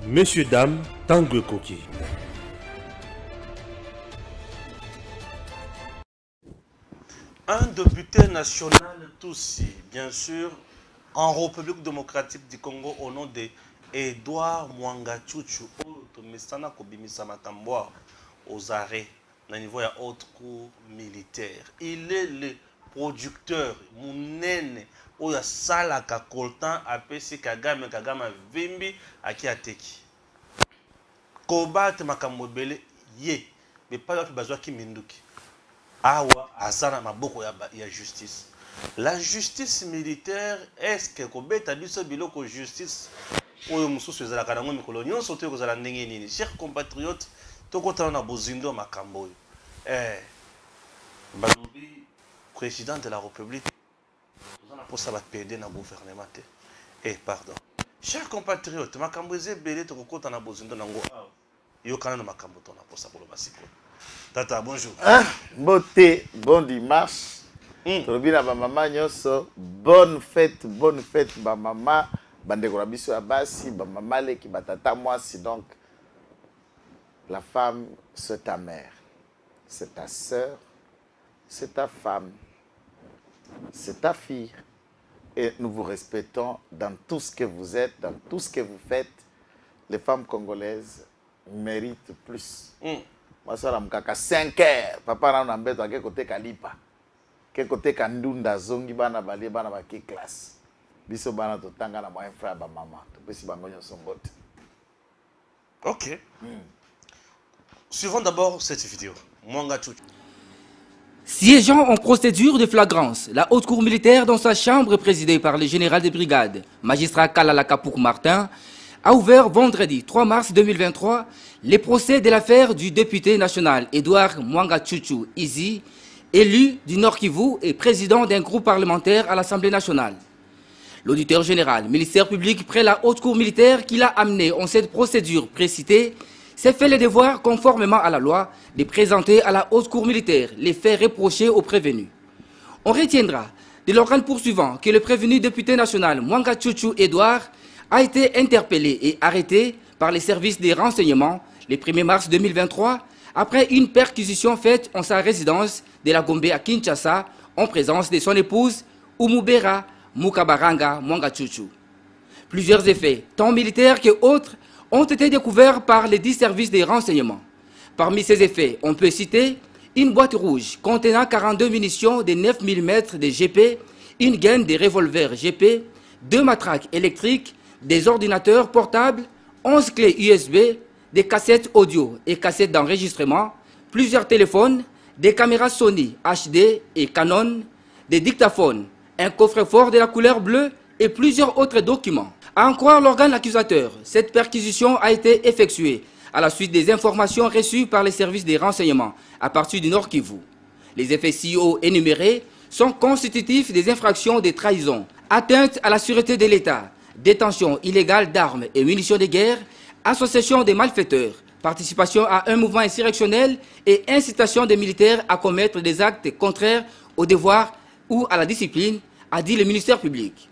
Messieurs, dames, Tanguy Koki. Un député national Tutsi, bien sûr, en République démocratique du Congo, au nom de Edouard Mwanga Chuchu, aux arrêts, au niveau de haute cour militaire. Il est le producteur, Mounene, où il y a Salaka Koltan, APC Kagame, Kagame Vimbi, Aki Ateki. Kobat Makamobele, Ye, mais pas d'autre besoin qui Minduki. Awa, Azana Maboko, il y a justice. La justice militaire, est-ce que Kobet a dit ce biloko justice? Chers compatriotes, président de la République, pour ça va péder dans le gouvernement. Pardon. Chers compatriotes, Tata, bonjour. Beauté, bon dimanche. Bonne fête, ba maman. Bandeko na biso ya basi, ba maman leki batata mwasi. Donc, la femme, c'est ta mère, c'est ta sœur, c'est ta femme, c'est ta fille. Et nous vous respectons dans tout ce que vous êtes, dans tout ce que vous faites. Les femmes congolaises méritent plus. Moi, ça, je 5 heures. Papa, on a un à quel côté Kalipa. Quel côté Kandunda, Zongi, Bana, Bali, Bana, Baki, classe. Biso, Bana, Totanga, na moyen frère, ba maman. Topesi bangonyo son bot. Ok. Suivons d'abord cette vidéo. Mwanga Chuchu. Siégeant en procédure de flagrance, la haute cour militaire dans sa chambre présidée par le général de brigade, magistrat Kalala Kapouk Martin, a ouvert vendredi 3 mars 2023 les procès de l'affaire du député national Edouard Mwanga Chuchu Izi, élu du Nord Kivu et président d'un groupe parlementaire à l'Assemblée nationale. L'auditeur général, ministère public près la haute cour militaire qui l'a amené en cette procédure précitée, s'est fait le devoir, conformément à la loi, de présenter à la haute cour militaire les faits reprochés aux prévenus. On retiendra de l'organe poursuivant que le prévenu député national Mwanga Chuchu Edouard a été interpellé et arrêté par les services des renseignements le 1er mars 2023 après une perquisition faite en sa résidence de la Gombe à Kinshasa en présence de son épouse Umubera Mukabaranga Mwanga Chuchu. Plusieurs effets, tant militaires que autres, ont été découverts par les 10 services des renseignements. Parmi ces effets, on peut citer une boîte rouge contenant 42 munitions de 9 mm de GP, une gaine de revolvers GP, 2 matraques électriques, des ordinateurs portables, 11 clés USB, des cassettes audio et cassettes d'enregistrement, plusieurs téléphones, des caméras Sony HD et Canon, des dictaphones, un coffre-fort de la couleur bleue et plusieurs autres documents. À en croire l'organe accusateur, cette perquisition a été effectuée à la suite des informations reçues par les services des renseignements à partir du Nord Kivu. Les effets ci-haut énumérés sont constitutifs des infractions de trahison, atteinte à la sûreté de l'État, détention illégale d'armes et munitions de guerre, association des malfaiteurs, participation à un mouvement insurrectionnel et incitation des militaires à commettre des actes contraires au devoir ou à la discipline, a dit le ministère public.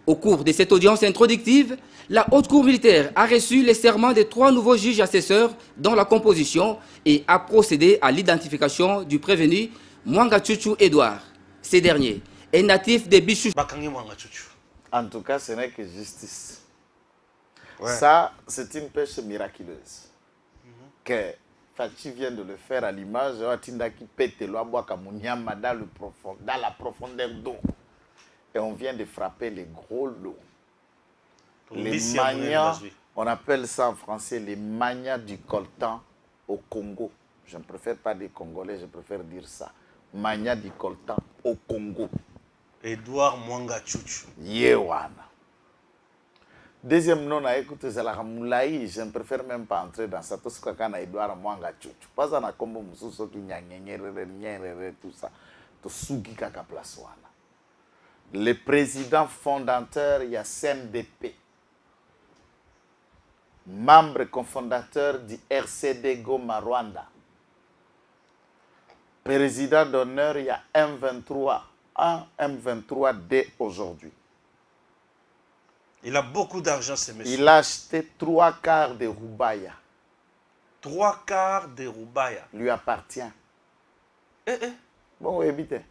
Au cours de cette audience introductive, la haute cour militaire a reçu les serments de 3 nouveaux juges assesseurs dans la composition et a procédé à l'identification du prévenu Mwanga Chuchu Edouard. Ce dernier est natif de Bichou. En tout cas, ce n'est que justice. Ouais. Ça, c'est une pêche miraculeuse. Que Fachi vient de le faire à l'image, qui pète l'eau dans la profondeur d'eau. Et on vient de frapper les gros lots. Les manias, on appelle ça en français les manias du coltan au Congo. Je ne préfère pas dire congolais, je préfère dire ça. Mania du coltan au Congo. Edouard Mwanga Chuchu. Yewana. Deuxième nom, écoute, Zalamoulaï, je ne préfère même pas entrer dans ça. Tout ce qu'on a Edouard Mwanga Chuchu. Pas ça, on a comme Moussou qui tout ça. Tout Sugi Kaka Plaswana. Le président fondateur, il y a CNDP. Membre cofondateur du RCD Goma Rwanda. Président d'honneur, il y a M23. Un M23 dès aujourd'hui. Il a beaucoup d'argent, ce monsieur. Il a acheté 3/4 de Roubaïa. 3/4 de Roubaïa. Lui appartient. Eh. Bon, évitez.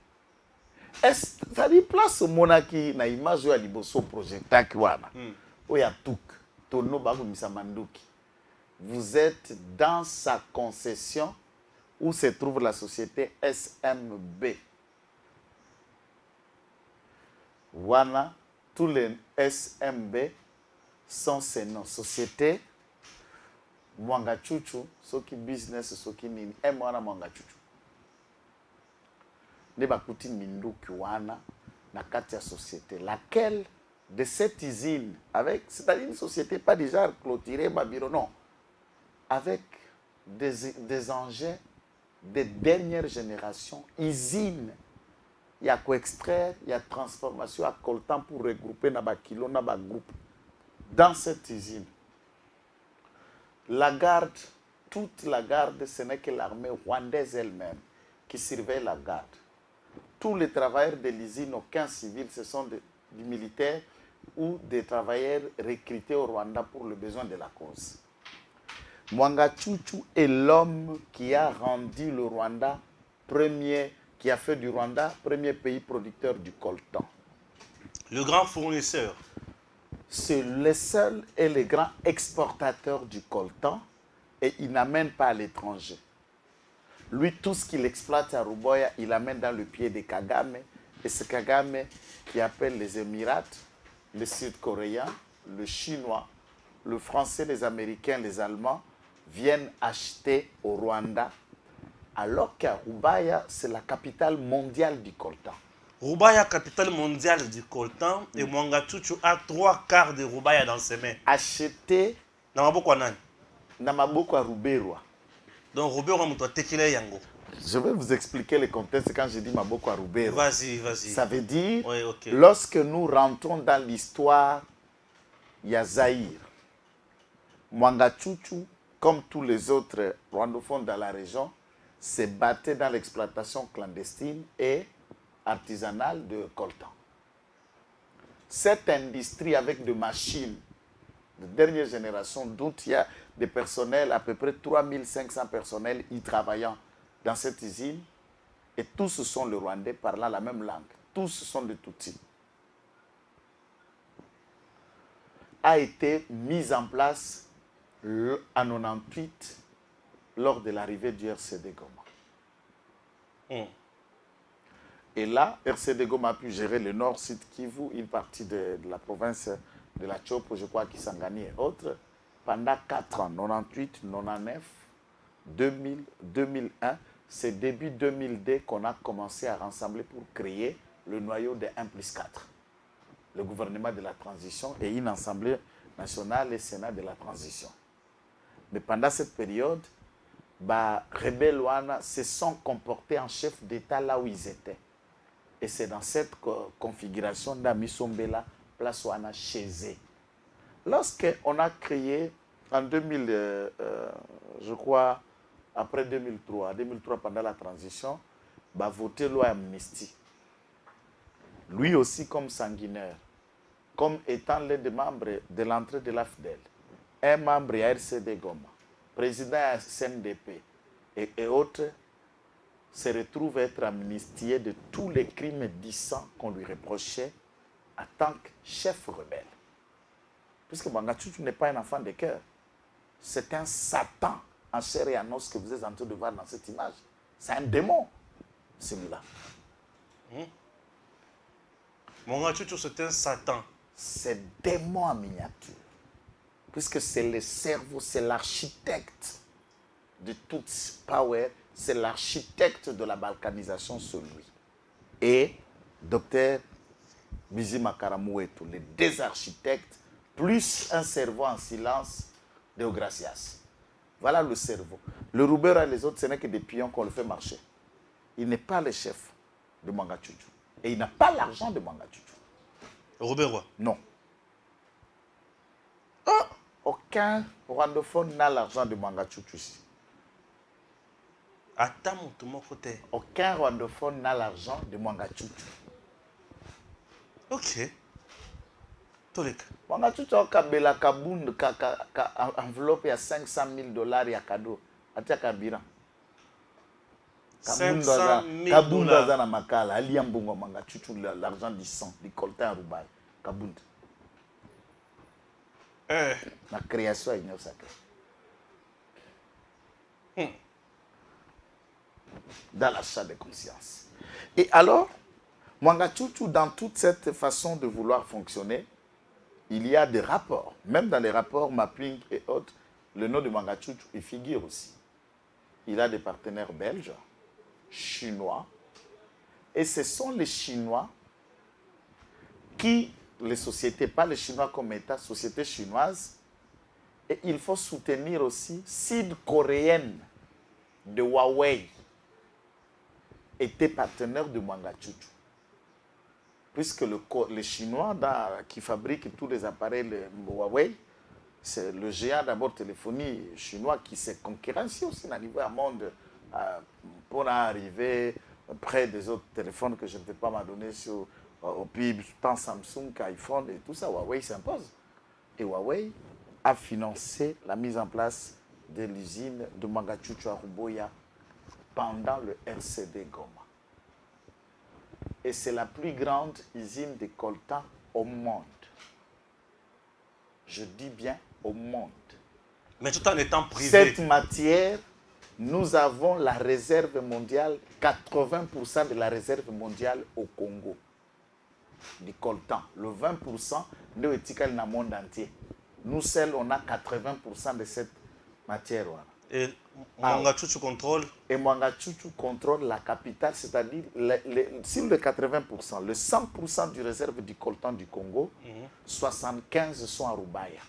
Est-ce que ça dit place au monaki na image ya liboso projecteur kwana. Oya tuk. Tono bago misamanduki. Vous êtes dans sa concession où se trouve la société SMB. Voilà, tous les SMB sont ces noms. Société Mwanga Chuchu, Soki Business, Soki Nini, Mwana Mwanga Chuchu. Ne bakuti minduki wana na kati ya société. Laquelle de cette usine, avec, c'est-à-dire une société pas déjà clôturée, Babiro, non. Avec des engins de dernière génération, usine, il y a quoi extraire, il y a transformation à coltan pour regrouper naba kilo, naba groupe. Dans cette usine, la garde, toute la garde, ce n'est que l'armée rwandaise elle-même qui surveille la garde. Tous les travailleurs de l'usine, aucun civil, ce sont des militaires ou des travailleurs recrutés au Rwanda pour le besoin de la cause. Mwanga Chuchu est l'homme qui a rendu le Rwanda qui a fait du Rwanda premier pays producteur du coltan. Le grand fournisseur. C'est le seul et le grand exportateur du coltan et il n'amène pas à l'étranger. Lui, tout ce qu'il exploite à Roubaïa, il amène dans le pied de Kagame. Et c'est Kagame qui appelle les Émirats, les Sud-Coréens, le Chinois, le Français, les Américains, les Allemands viennent acheter au Rwanda, alors qu'à Roubaïa, c'est la capitale mondiale du coltan. Roubaïa, capitale mondiale du coltan, et Mwanga Chuchu a 3/4 de Roubaïa dans ses mains. Acheté Dans Maboko Nan. dans Maboko à Roubaïa. Donc Roubaïa, on tekile yango. Je vais vous expliquer le contexte quand je dis Maboko à Roubaïa. Vas-y. Ça veut dire, oui, okay. Lorsque nous rentrons dans l'histoire, il y a Zaïre. Mwanga Chuchu, comme tous les autres rwandophones dans la région, se battait dans l'exploitation clandestine et artisanale de coltan. Cette industrie avec des machines de dernière génération, dont il y a des personnels, à peu près 3500 personnels y travaillant dans cette usine, et tous sont les Rwandais parlant la même langue. Tous sont des Tutsis. A été mise en place en 98 lors de l'arrivée du RCD Goma. Et là, RCD Goma a pu gérer le Nord-Sud Kivu, une partie de la province de la Chopo, je crois, Kisangani et autres, pendant 4 ans, 98, 99, 2000, 2001. C'est début 2002 qu'on a commencé à rassembler pour créer le noyau de 1+4. Le gouvernement de la transition et une assemblée nationale et Sénat de la transition. Mais pendant cette période, rebelles Wana se sont comportés en chef d'État là où ils étaient. Et c'est dans cette configuration d'Amisombela, place Wana chez eux. Lorsqu'on a créé en 2000, je crois, après 2003 pendant la transition, voté loi amnistie. Lui aussi comme sanguinaire, comme étant l'un des membres de l'entrée de l'AFDEL, un membre à RCD Goma, président à CNDP et autres, se retrouve à être amnistié de tous les crimes dissents qu'on lui reprochait en tant que chef rebelle. Puisque Mwanga Chuchu n'est pas un enfant de cœur, c'est un Satan en chair et en os que vous êtes en train de voir dans cette image. C'est un démon, celui-là. Mwanga Chuchu, c'est un Satan. C'est démon en miniature. Puisque c'est le cerveau, c'est l'architecte de toute power, c'est l'architecte de la balkanisation, celui. Et Dr Bizima Karamouetou, les deux architectes, plus un cerveau en silence, Deogracias. Voilà le cerveau. Le Roubaïa et les autres, ce n'est que des pions qu'on le fait marcher. Il n'est pas le chef de Mwanga Chuchu. Et il n'a pas l'argent de Mwanga Chuchu. Roubaïa? Non. Ah, aucun rwandophone n'a l'argent de Mwanga Chuchu ici. Aucun rwandophone n'a l'argent de Mwanga Chuchu. Ok. Tolek. Wangachuchu akabela kabund enveloppe ya 500 000 dollars ya cadeau. Atia carburant. 500 000 dollars. Kabunda na makala alia mbongo mangachuchu l'argent du sang, du coltan à Roubaï. Kabunda. La création est sacrée. Dans l'achat de conscience. Et alors, Mwangachuchu, dans toute cette façon de vouloir fonctionner, il y a des rapports. Même dans les rapports mapping et autres, le nom de Mwangachuchu, il figure aussi. Il a des partenaires belges, chinois, et ce sont les Chinois qui, les sociétés, pas les Chinois comme État, sociétés chinoises, et il faut soutenir aussi sud-coréenne de Huawei était partenaire de Mwangachuchu. Puisque les Chinois qui fabriquent tous les appareils Huawei, c'est le géant d'abord téléphonie chinois qui s'est concurrencé aussi dans le niveau monde pour arriver près des autres téléphones que je ne vais pas m'adonner au PIB, tant Samsung qu'iPhone et tout ça. Huawei s'impose. Et Huawei a financé la mise en place de l'usine de Mwangachuchu à Ruboya pendant le RCD Goma. Et c'est la plus grande usine de coltan au monde. Je dis bien au monde. Mais tout en étant privé. Cette matière, nous avons la réserve mondiale, 80% de la réserve mondiale au Congo. Du coltan. Le 20% de étiquette dans le monde entier. Nous seuls, on a 80% de cette matière. Et Mwangachuchu contrôle. Et Mwangachuchu contrôle la capitale, c'est-à-dire sur le 80%, le 100% du réserve du coltan du Congo, 75 sont à Rubaya.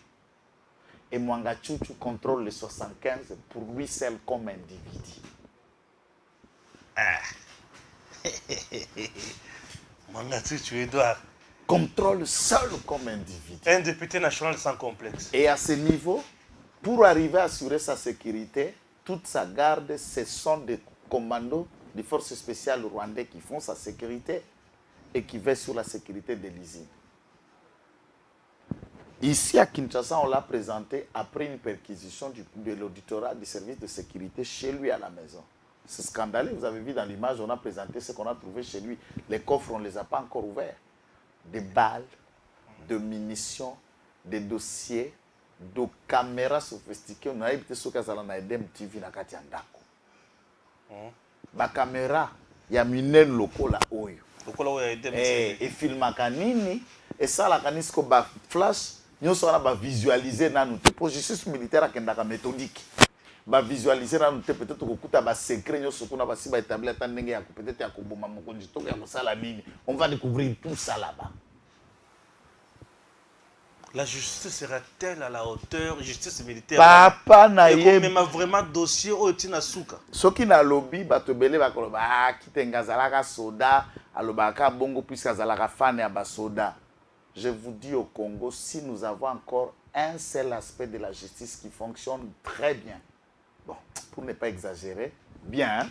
Et Mwangachuchu contrôle les 75 pour lui seul comme individu. Mwangachuchu, Edouard. Contrôle seul comme individu. Un député national sans complexe. Et à ce niveau, pour arriver à assurer sa sécurité, toute sa garde, ce sont des commandos des forces spéciales rwandais qui font sa sécurité et qui veillent sur la sécurité de l'usine. Ici à Kinshasa, on l'a présenté après une perquisition de l'auditorat du service de sécurité chez lui à la maison. C'est scandaleux, vous avez vu dans l'image, on a présenté ce qu'on a trouvé chez lui. Les coffres, on ne les a pas encore ouverts. Des balles, de munitions, des dossiers, de caméras sophistiquées. On a évité ce qu'on a Edem TV na kati andako. Ba caméra ya minene lokola oyo. Lokola oyo Edem TV. Et filmaka nini et ça la kanisco ba flash nyoso na ba visualiser nanu te pour justice militaire akendaka méthodique. Ba visualiser nanu te peut-être kokuta ba secret nyoso kuna ba si ba établir ata ndenge ya peut-être ya koboma mokonzi to ya kosala nini. On va découvrir tout ça là-bas. La justice sera-t-elle à la hauteur justice militaire? Papa na ye même vraiment dossier otina suka. Soki na lobby batobele bakoloba kitenga zalaka soda alobaka bongo puisque zalaka fan ya ba soda. Je vous dis au Congo, si nous avons encore un seul aspect de la justice qui fonctionne très bien, bon, pour ne pas exagérer, bien,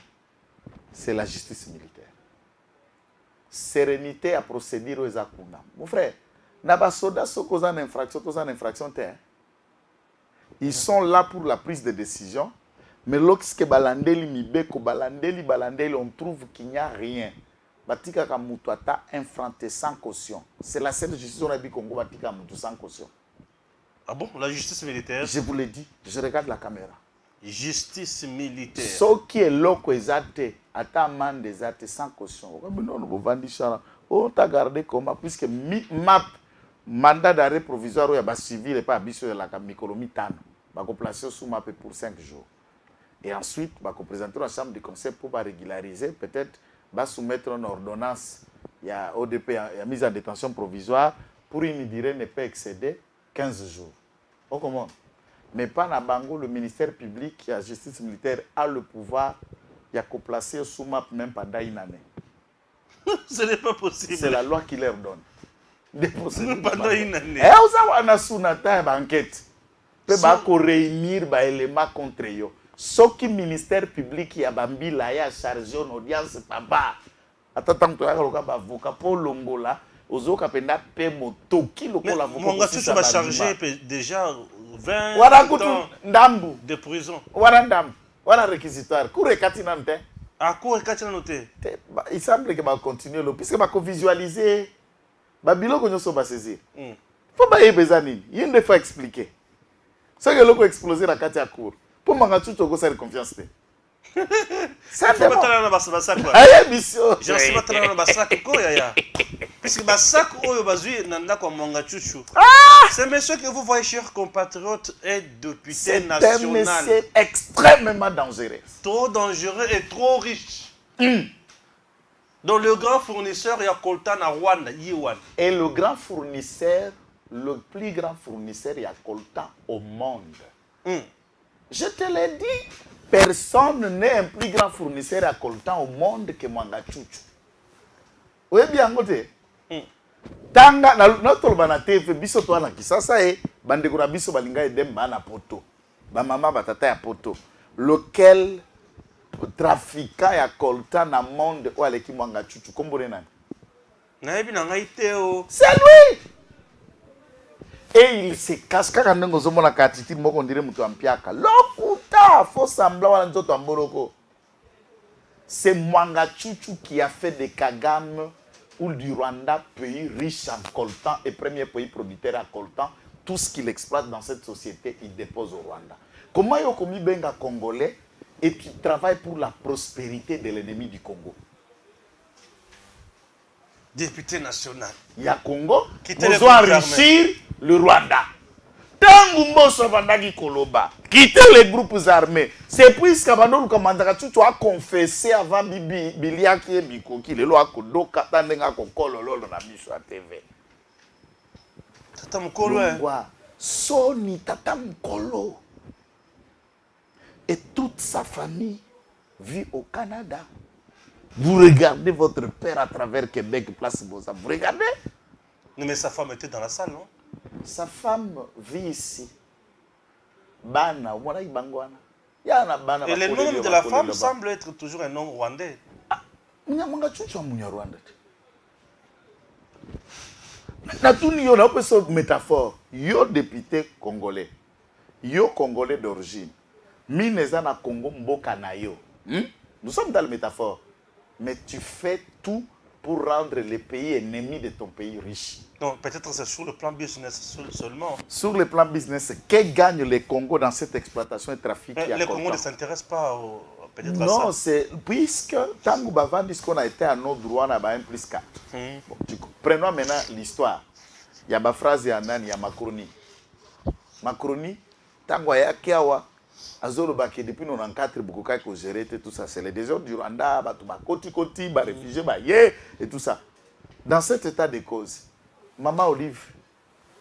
c'est la justice militaire. Sérénité à procéder aux akuna. Mon frère, Nabasoda sokozan infraction terre. Ils sont là pour la prise de décision, mais lorsque balandeli mibeko balandeli, on trouve qu'il n'y a rien. Batika kamutata infranté sans caution. C'est la seule justice on a dit Congo batika mutu sans caution. Ah bon, la justice militaire? Je vous l'ai dit, je regarde la caméra. Justice militaire. Ce qui est loko ezate, ata amende ezate sans caution. Non, vous vendez ça. On t'a gardé comment puisque MAP mandat d'arrêt provisoire où il y a civil et pas abisso de la Mikolomi Tano. Va placer sous MAP pour 5 jours. Et ensuite, va présenter la chambre de conseil pour régulariser, peut-être va soumettre une ordonnance, il y a ODP, il y a mise en détention provisoire pour une durée ne peut excéder 15 jours. On commande. Mais pas na Bango, le ministère public, la justice militaire a le pouvoir, il y a qu'à placer sous MAP même pendant une année. Ce n'est pas possible. C'est la loi qui leur donne. Pendant une année. Et on a une enquête. On peut réunir des éléments contre eux. Ce qui le ministère public a bambi la ya chargé en audience papa. Attends que tu as avocat pour l'ongola. Ozo kapenda pe motoki lokola voko. Mon gars, tu vas charger déjà 20 ans ndambu de prison. Wara ndambu. Wara réquisitoire. Cour ekati nante. À quoi est-ce noté? Il semble que va continuer le puisque va visualiser ba biloko nyoso ba saisir. Faut ba yebezani. Il ne faut expliquer. Ce que loko exploser la kati ya cour. Pour manga tout ko faire confiance. Ça va pas dans basak. Aye mission. Je suis pas dans basak ko ya. Puisque basak oyo bazui nanda kwa manga chuchu. C'est monsieur que vous voyez, chers compatriotes, est député national. C'est un monsieur extrêmement dangereux. Trop dangereux et trop riche. Donc le grand fournisseur, il y a Coltan à Rwanda, Yiwan. Et le grand fournisseur, le plus grand fournisseur, il y a Coltan au monde. Je te l'ai dit, personne n'est un plus grand fournisseur à Coltan au monde que Mwanga Chuchu. Oui, bien, côté. Tanga na notre banate biso to na kisasa bandeko na biso balinga edem bana poto ba mama batata ya poto lequel trafiquant ya coltan na monde o aleki Mwanga Chuchu kombone nani na yebi na ngai teo c'est lui et il se cache kaka ndenge zomona katiti moko ndire mutu ampiaka lokuta faut semblant wana nzoto amboroko. C'est Mwanga Chuchu qui a fait de Kagame ou du Rwanda, pays riche en coltan et premier pays producteur à coltan, tout ce qu'il exploite dans cette société, il dépose au Rwanda. Comment il y a commis benga congolais et tu travailles pour la prospérité de l'ennemi du Congo? Député national. Il y a Congo qui doit enrichir le Rwanda. Quitter les groupes armés. C'est puisque Abandon Kamandaka tu as confessé avant Bilia qui est Biko qui le loi Kodo Katanenga Kokolo Lolo na biso à TV. Tata Mukolo. Soni Tata Mukolo. Et toute sa famille vit au Canada. Vous regardez votre père à travers Québec, Place Boza. Vous regardez? Non, mais sa femme était dans la salle, non? Sa femme vit ici. Bana, et le nom de la femme semble être toujours un nom rwandais. Mwanga Chuchu amunya Rwanda. Na tuni yo na peso métaphore. Yo député congolais. Yo congolais d'origine. Mineza na Congo mboka na yo. Nous sommes dans la métaphore. Mais tu fais tout pour rendre le pays ennemi de ton pays riche. Non, peut-être c'est sur le plan business seulement. Sur le plan business, que gagne le Congo dans cette exploitation et trafic? Le Congo ne s'intéresse pas peut-être à ça. Non, c'est puisque Tango Bavandi, ce qu'on a été à nos droits, on a 1 plus 4. Bon, prenons maintenant l'histoire. Il y a ma phrase, il y a Macroni. Macroni, Tango Ayakiawa, Azolo Baki, depuis 94, beaucoup de gérer tout ça. C'est les déserts du Rwanda, Koti, réfugiés, et tout ça. Dans cet état de cause, Maman Olive,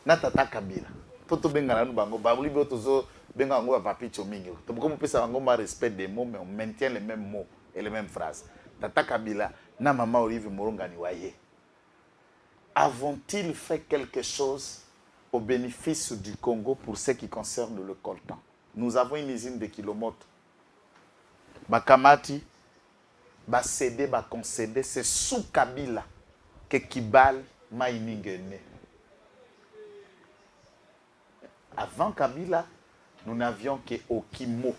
Natata Kabila, Toto Bengana Bango, Babli Tozo, Bengango, Papi Chomingo. Comme on peut savoir, respect des mots, mais on maintient les mêmes mots et les mêmes phrases. Tata Kabila, na Maman Olive Morongani Waye. Avons-ils fait quelque chose au bénéfice du Congo pour ce qui concerne le coltan? Nous avons une usine de kilomètres. Bakamati, Bassédé, Baconcédé, c'est sous Kabila que Kibal Mining est né. Avant Kabila, nous n'avions que Okimo.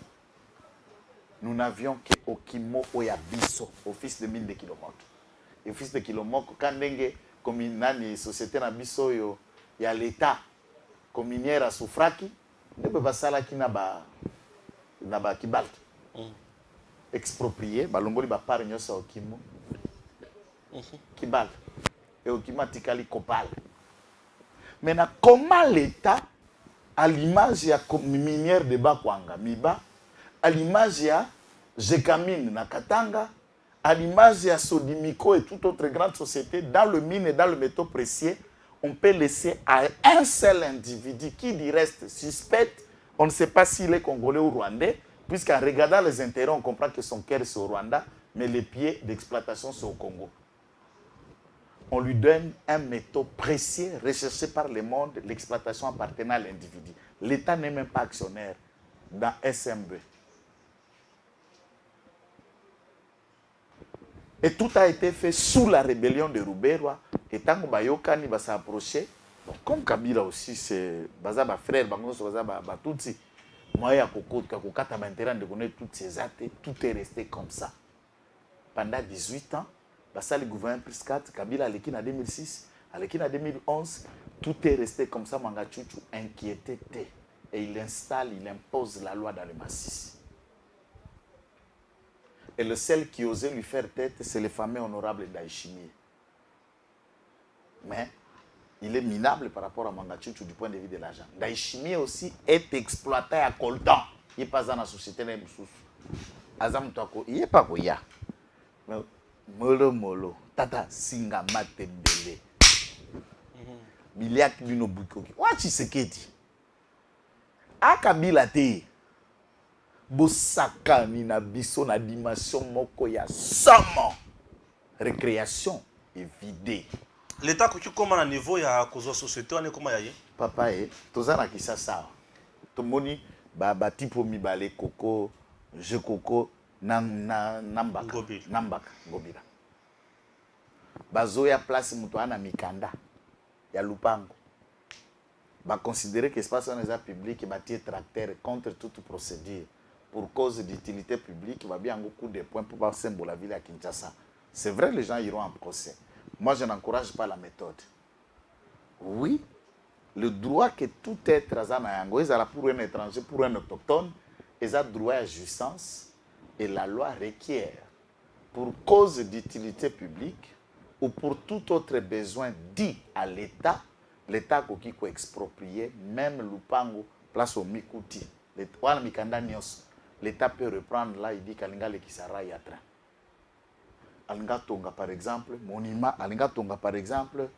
Nous n'avions que Okimo Oyabiso, office de mine de kilomètres. Office de kilomètres, quand comme une société Nabiso, il y a l'État, comme minière à Soufraki, ne peut pas ça là qui n'a pas Kibal. Exproprié, Balongoli va pas réunir ça Okimo. Kibal. Et Okima Tikali Kopal. Maintenant, comment l'État, à l'image de la minière de Bakwanga, Miba, à l'image de Jekamine, Nakatanga, à l'image de Sodimiko et toute autre grande société, dans le mine et dans le métaux précieux, on peut laisser à un seul individu qui dit reste suspect, on ne sait pas s'il est congolais ou rwandais, puisqu'en regardant les intérêts, on comprend que son cœur c'est au Rwanda, mais les pieds d'exploitation sont au Congo. On lui donne un métaux précieux recherché par le monde, l'exploitation appartenant à l'individu. L'État n'est même pas actionnaire dans SMB. Et tout a été fait sous la rébellion de Ruberwa Et tant que Bayokani va s'approcher, comme Kabila aussi, c'est Baza ba frère, Baza ba Tutsi. Moi, il y a Kokota m'intéresse de connaître toutes ces actes, tout est resté comme ça. Pendant 18 ans, Bassa le gouvernement plus 4, Kabila Alekine en 2006, Alekine en 2011, tout est resté comme ça, Manga Tchouchou inquiété. Et il installe, il impose la loi dans le massif. Et le seul qui osait lui faire tête, c'est le fameux honorable Daishimi. Mais il est minable par rapport à Mangachuchu du point de vue de l'argent. Daishimi aussi est exploité à Coltan. Il n'est pas dans la société. Il n'est pas Goya. Molo, Tata Singa Matembele. Biliak Bino Bukoki. What is ce qu'il dit? Akabila te. Bosaka ni na biso na dimension moko ya sama. Récréation est vidée. L'État qui comment à niveau ya kozo société on est comment yaye? Papa tozana kisa sawa. Tomoni ba tipo mibale koko, je koko nambaka. Nambaka ngobila. Bazo ya place muto ana mikanda ya lupango. Va considérer que l'espace public est bâti tracteur contre toute procédure pour cause d'utilité publique, va bien un coup de points pour pas symbole la ville à Kinshasa. C'est vrai, les gens iront en procès. Moi, je n'encourage pas la méthode. Oui, le droit que tout être azanayango, pour un étranger, pour un autochtone, ils ont droit à jouissance et la loi requiert pour cause d'utilité publique ou pour tout autre besoin dit à l'État. L'État qui peut exproprier, même Lupango, place au Mikuti. L'État peut reprendre là, il dit qu'Alinga le Kisara y a train. Alinga Tonga par exemple, monument, Alinga Tonga par exemple,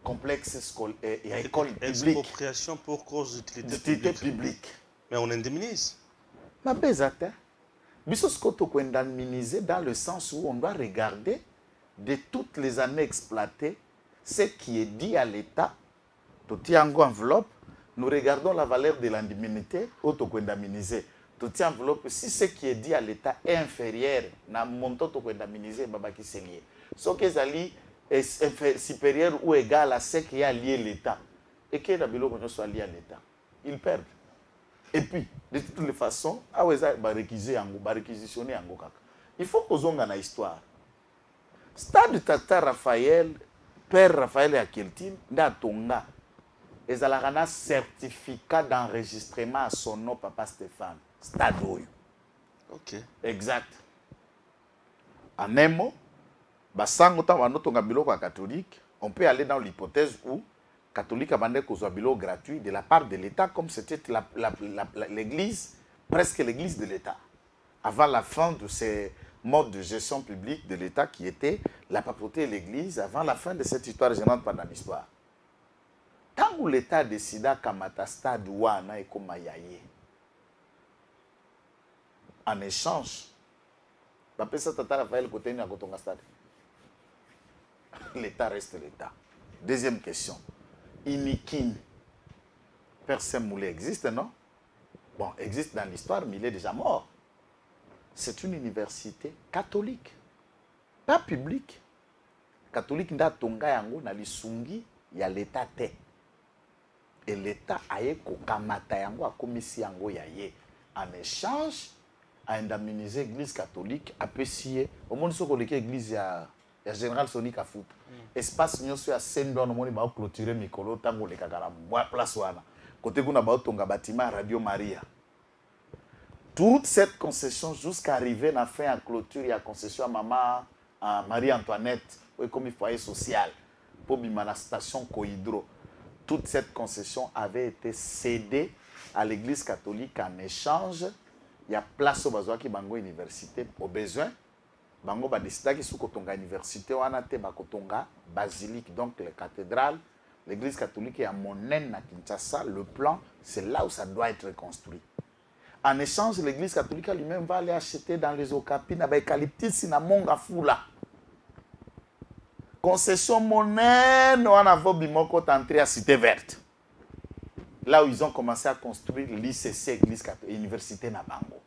complexe scolaire et école publique. Expropriation pour cause d'utilité publique. Mais on indemnise. Ma bezate. Bisoskoto qu'on indemniser dans le sens où on doit regarder de toutes les années exploitées ce qui est dit à l'État. Tout en enveloppe, nous regardons la valeur de l'indemnité, autoindemnisé. Tout enveloppe, si ce qui est dit à l'État est inférieur, na montant autoindemnisé, babaki c'est lié. Ce qui est supérieur ou égal à ce qui est lié à l'État, et que la bilo soit lié à l'État, ils perdent. Et puis, de toutes les façons, réquisitionner en Gokaka. Il faut qu'on ait une histoire. Stade Tata Raphaël, Père Raphaël et Akeltin, Tonga. Et il y a un certificat d'enregistrement à son nom, Papa Stéphane. Stade. Ok. Exact. En un mot, catholique, on peut aller dans l'hypothèse où catholique a demandé qu'on soit gratuit de la part de l'État, comme c'était l'église, presque l'église de l'État. Avant la fin de ces modes de gestion publique de l'État qui était la papauté et l'église, avant la fin de cette histoire gênante pendant l'histoire. Tant que l'État décida qu'Amata Stade Wana et Komayaye, en échange, l'État reste l'État. Deuxième question. Inikin, Père Saint-Moulé existe, non? Bon, existe dans l'histoire, mais il est déjà mort. C'est une université catholique, pas publique. Catholique nda tonga yango na lisungi ya l'État te. Et l'État aye kokamata yango akomisi yango ya ye. En échange, à indemniser l'église catholique, à pessier. Au monde soko l'église ya Général Sonic à foot. Espace nyoso ya sendo no moni ba clôturer mikolo tango le kakala place wana. Côté kuna ba tonga bâtiment Radio Maria. Toute cette concession jusqu'à arriver à fin à clôture et à concession à maman à Marie-Antoinette, comme foyer social, pour la station Cohydro. Toute cette concession avait été cédée à l'église catholique en échange. Il y a place au besoin qui bango université au besoin. Bango ba décida qui sous kotonga université wana te ba kotonga basilique donc la cathédrale. L'église catholique est à Monen à Kinshasa. Le plan, c'est là où ça doit être construit. En échange, l'église catholique lui-même va aller acheter dans les Okapines, à Eucalyptus, à Mongafula. Concession monnaie, on a vu entrer à Cité Verte. Là où ils ont commencé à construire l'ICC, l'université Nabango.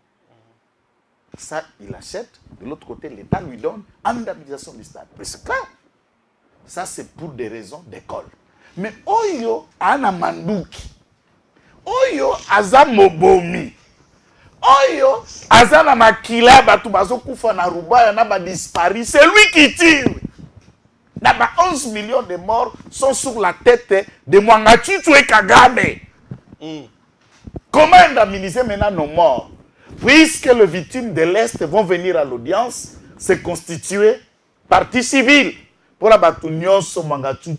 Ça, il achète. De l'autre côté, l'État lui donne indemnisation du stade. C'est clair. Ça, c'est pour des raisons d'école. Mais Oyo, Ana Manduki. Oyo, Aza Mobomi. Oyo, Aza na Makila, Batubazo Kufa na Ruba, Yana disparu. C'est lui qui tire. 11 millions de morts sont sur la tête de Mwangachuchu et Kagame. Comment indemniser maintenant nos morts? Puisque les victimes de l'Est vont venir à l'audience, se constituer partie civile. Pour la bataille,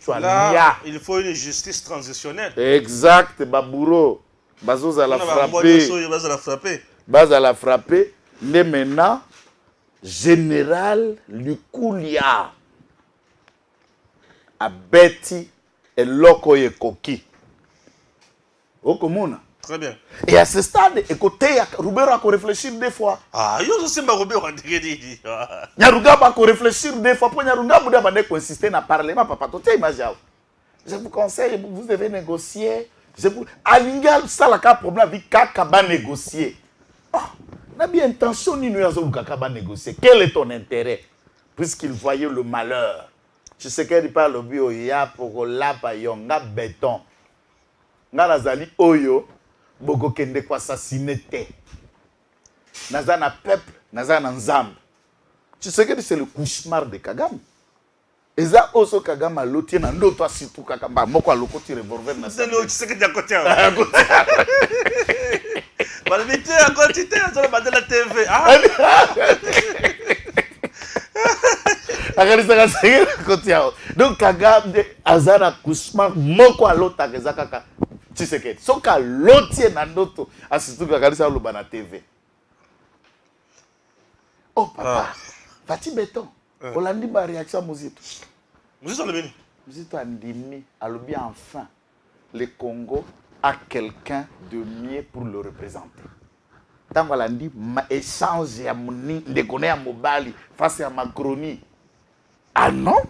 là, il faut une justice transitionnelle. Exact, Babouro. Bazos à la frapper. Baz à la frapper. Mais maintenant, général Lukulia a Betty et Loko et Koki. Okomona. Très bien. Et à ce stade, écoutez, Roubero a réfléchir des fois. Ah, yo aussi ma Roubero a dit. Nyaruga a réfléchir des fois. Pour Nyaruga, vous devez insister dans le Parlement. Papa, tu imagines. Je vous conseille, vous devez négocier. Alingal, ça la cas problème avec Kakaba négocier. On a bien intention ni nous avons Kakaba négocier. Quel est ton intérêt? Puisqu'il voyait le malheur. Je sais qu'il parle au bio, il y a pour la payonga béton. Nazali Oyo. Boko kende kwa assassiner te. Nazana peuple, nazana nzambe. Tu sais que c'est le cauchemar de Kagame. Et ça, oso Kagame a l'autre na ndoto asitu Kagame. Moko a l'okoti revolver na. C'est le tu sais que tu as côté. Malvité à côté, ça va de la TV. Ah. Donc Kagame azana cauchemar moko a l'autre kaka. Tu sais que so ka lotie na ndoto asitu kakalisa loba na TV. Oh papa, Fati Béton, Olandi ba réaction Muzito. Muzito le bini. Muzito andimi alobi enfin le Congo a quelqu'un de mieux pour le représenter. Tant Olandi échange ya muni de connaît à Mobali face à Macroni. Ah non?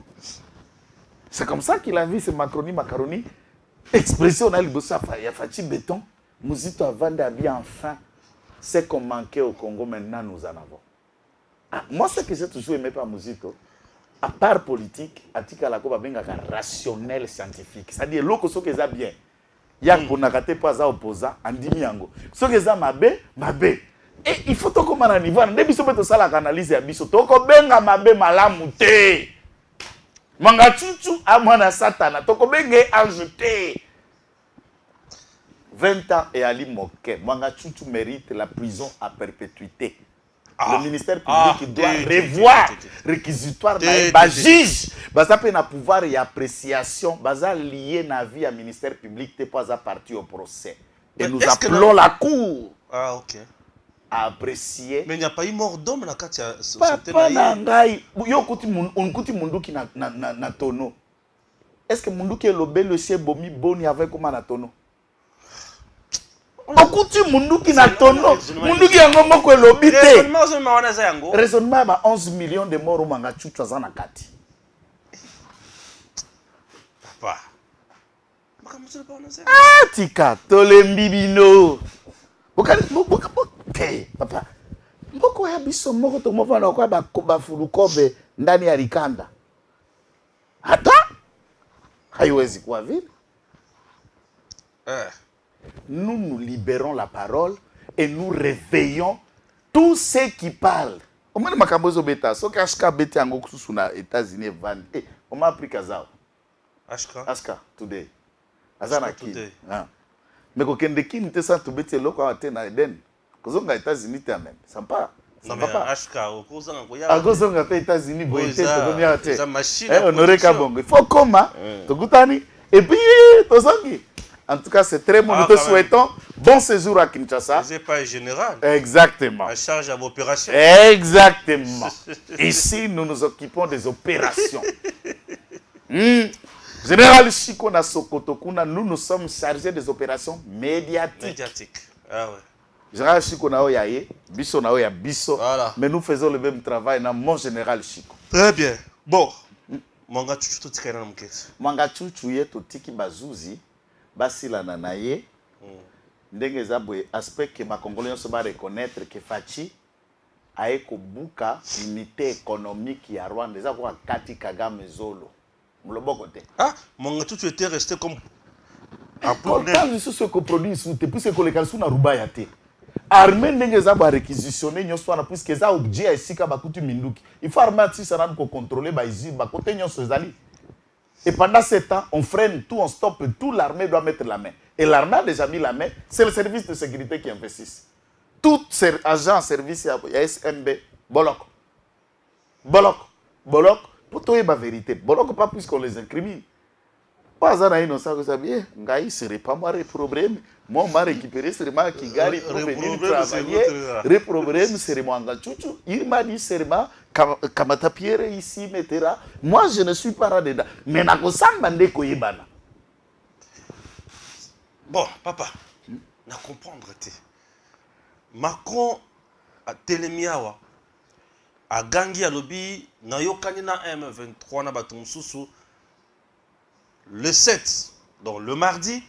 C'est comme ça qu'il a vu ce Macroni macaroni. Expression on a le Fati Béton, Muzito a vendu bien enfin ce qu'on manquait au Congo, maintenant nous en avons. Ah, moi, ce que j'ai toujours aimé par Muzito, à part politique, Atika Lakoba benga rationnel scientifique. C'est-à-dire, l'eau que ça bien. Il y a pour n'acater pas à opposant, en dimiango. Ce que ça mabe. Et il faut que comme un niveau, on début de ça la analyse à biso. Toko benga mabe malamute. Manga chuchu amana satana. Toko benga ajouté. 20 ans et Ali Moké. Manga chuchu mérite la prison à perpétuité. Le ministère public doit revoir réquisitoire de juge. Baza peut na pouvoir et appréciation. Baza lié na vie à ministère public t'es pas à partir au procès. Et nous appelons la cour. Ah ok. À apprécier. Mais il n'y a pas eu mort d'homme dans Katia. Papa nangai. Yo kuti on kuti munduki na tono. Est-ce que munduki est lobé le chien bomi boni avec comment na tono? Okuti munduki na tono. Munduki yango moko lobité. Raisonnement ba 11 millions de morts manga chuchu za na kati. Papa. Ah tika tolembi bino. Bokali papa. Mboko ya biso moko to mova na kwa ba fulukobe ndani ya Rikanda. Hata haiwezi kuwa vile. Nous nous libérons la parole et nous réveillons tous ceux qui parlent. Au moins, Makabozo Beta, ce qu'Ashka Beta en sous les États-Unis, on m'a appris Kazao. Ashka, today. Azana qui. Mais quand on dit que ça, tu bêtes le quoi, tu es dans Eden. Quand on est aux États-Unis, tu es même. Ça pas. Ça va pas. Ashka, au cours d'un à cause on est aux États-Unis, bon, il c'est machine. On aurait qu'à bon. Il faut comment? Tu goûtani. Et puis, tu sens qui? En tout cas, c'est très bon. Nous te souhaitons bon séjour à Kinshasa. C'est pas général. Exactement. En charge à l'opération. Exactement. Ici, nous nous occupons des opérations. Général Chiko na Sokoto Kuna, nous sommes chargés des opérations médiatiques. Ah ouais. Général Chiko na Oyaye, Bisso na Oya Bisso. Voilà. Mais nous faisons le même travail dans mon général Chiko. Très bien. Bon. Manga chuchu to tika na mketi. Manga chuchu ye to tiki bazuzi. Basila nanaye. Ndenge zabwe aspect que ma Congolais se va reconnaître que Fachi a eko buka unité économique ya Rwanda za kwa kati Kagame Zolo. Ah, mon tout était resté comme un Quand problème. je suis ce que produit sous te puisque que les calçons na rubaya te. Armée n'engage pas réquisitionner nyo soit na puisque ça objet ici ka bakutu minduki. Il faut armée si ça n'a contrôler ba ici ba côté nyo sezali. Et pendant ce temps, on freine tout, on stoppe tout, l'armée doit mettre la main. Et l'armée a déjà mis la main, c'est le service de sécurité qui investisse. Tous ces agents en service, il y a SMB, Bolok. Bolok. Bolok, pour toi, il y a la vérité. Bolok, pas plus qu'on les incrimine. Pas ça, il y a ça, bien. Ngaï, ce n'est pas moi le problème. Moi, je récupéré, c'est moi qui gagne pour venir travailler. Le problème, c'est moi. Il m'a dit, c'est moi. Kamata Pierre ici, mettera. Moi, je ne suis pas là-dedans. Mais na kosamba ko yebana. Bon, papa, na comprendre te. Macron a telemiawa a gangi alobi na yokani na M23 na batumsusu le 7, donc le mardi,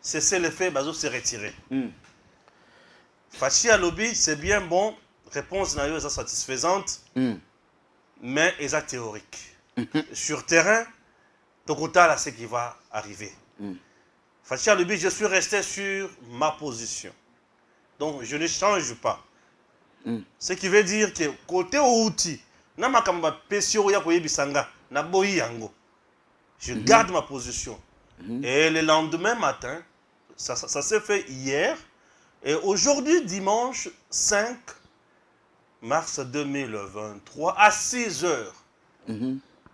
cessez le fait, bazo se retirer. Fachi alobi, c'est bien bon. Réponse na yo est satisfaisante, mais est théorique. Sur terrain, Tokota là ce qui va arriver. Fachi Alobi, je suis resté sur ma position. Donc je ne change pas. Ce qui veut dire que côté outil, na makamba pesio ya koyebisanga na boyi yango. Je garde ma position. Et le lendemain matin, ça s'est fait hier, et aujourd'hui dimanche 5 mars 2023, à 6 heures,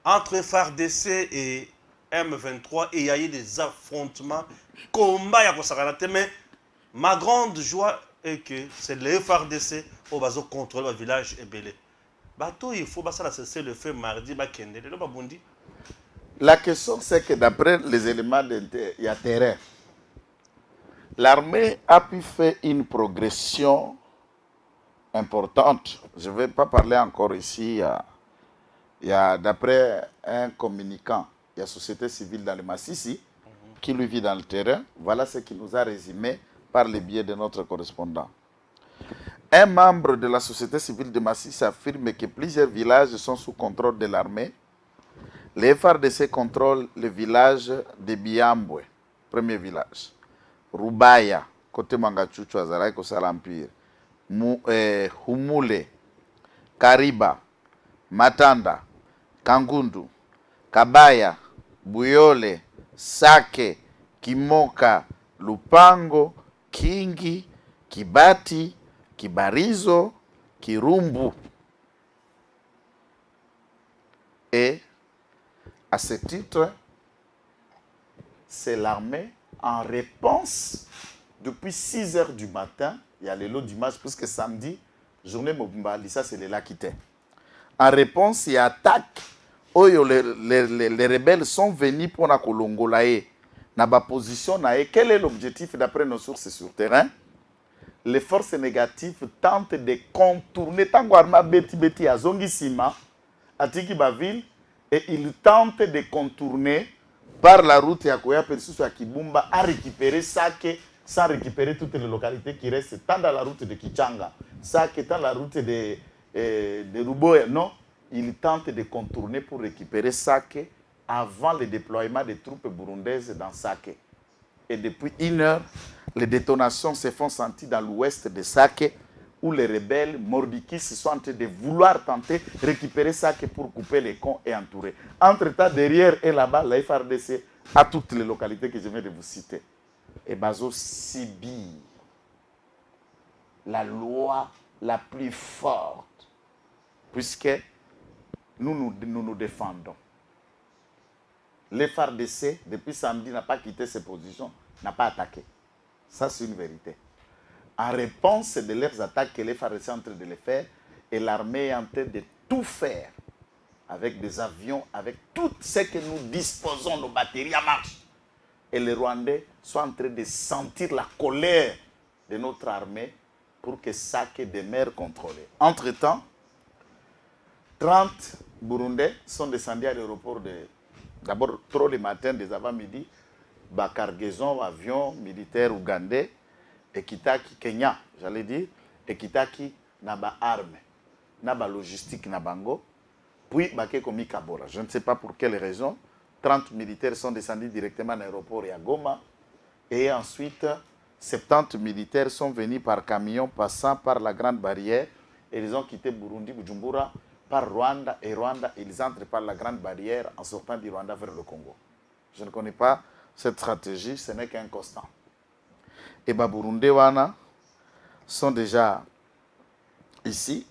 entre FARDC et M23, et il y a eu des affrontements, combat, mais ma grande joie est que c'est le FARDC au bas contrôle le village et belé. Bateau, il faut cesser le feu mardi, La question, c'est que d'après les éléments de terrain, l'armée a pu faire une progression importante. Je ne vais pas parler encore ici. Il y a d'après un communicant, il y a la société civile dans le Massissi qui lui vit dans le terrain. Voilà ce qui nous a résumé par le biais de notre correspondant. Un membre de la société civile de Massissi affirme que plusieurs villages sont sous contrôle de l'armée. Les FARDC contrôlent le village de Biambwe, premier village. Rubaya, côté Mangachuchu, Azaraï, L'Empire. Humule, Kariba, Matanda, Kangundu, Kabaya, Buyole, Sake, Kimoka, Lupango, Kingi, Kibati, Kibarizo, Kirumbu. Et à ce titre, c'est l'armée en réponse depuis 6 heures du matin. Il y a les lots d'image, puisque samedi, journée Mobimba, ça c'est les Lakité. En réponse, il y a attaque. Les rebelles sont venus pour la Kolongolae. Dans la position, quel est l'objectif d'après nos sources sur terrain? Les forces négatives tentent de contourner Tanguarma Beti Beti à Zongisima, à Tikibaville, et ils tentent de contourner par la route Yakoya Persus à Kibumba à récupérer Sake sans récupérer toutes les localités qui restent tant dans la route de Kichanga, Sake tant la route de Ruboya. Non, ils tentent de contourner pour récupérer Sake avant le déploiement des troupes burundaises dans Sake. Et depuis 1 heure, les détonations se font sentir dans l'ouest de Sake, où les rebelles mordikis sont en train de vouloir tenter de récupérer Sake pour couper les camps et entourer. Entre-temps, derrière et là-bas, la FARDC a toutes les localités que je viens de vous citer. Et Bazo subit la loi la plus forte, puisque nous nous défendons. Les FARDC, depuis samedi, n'a pas quitté ses positions, n'a pas attaqué. Ça, c'est une vérité. En réponse de leurs attaques que les FARDC sont en train de les faire, et l'armée est en train de tout faire avec des avions, avec tout ce que nous disposons, nos batteries en marche. Et les Rwandais sont en train de sentir la colère de notre armée pour que Sake demeure contrôlé. Entre-temps, 30 Burundais sont descendus à l'aéroport d'abord trop le matin, des avant-midi, cargaison, avion militaire ougandais, et Kitaki, Kenya, j'allais dire, et Kitaki, Naba armes, Naba logistique, Nabango, puis Bake Komi Kabora. Je ne sais pas pour quelle raison, 30 militaires sont descendus directement à l'aéroport et à Goma. Et ensuite, 70 militaires sont venus par camion passant par la Grande Barrière. Et ils ont quitté Burundi, Bujumbura, par Rwanda. Et Rwanda, ils entrent par la Grande Barrière en sortant du Rwanda vers le Congo. Je ne connais pas cette stratégie, ce n'est qu'un constant. Et les Burundais sont déjà ici.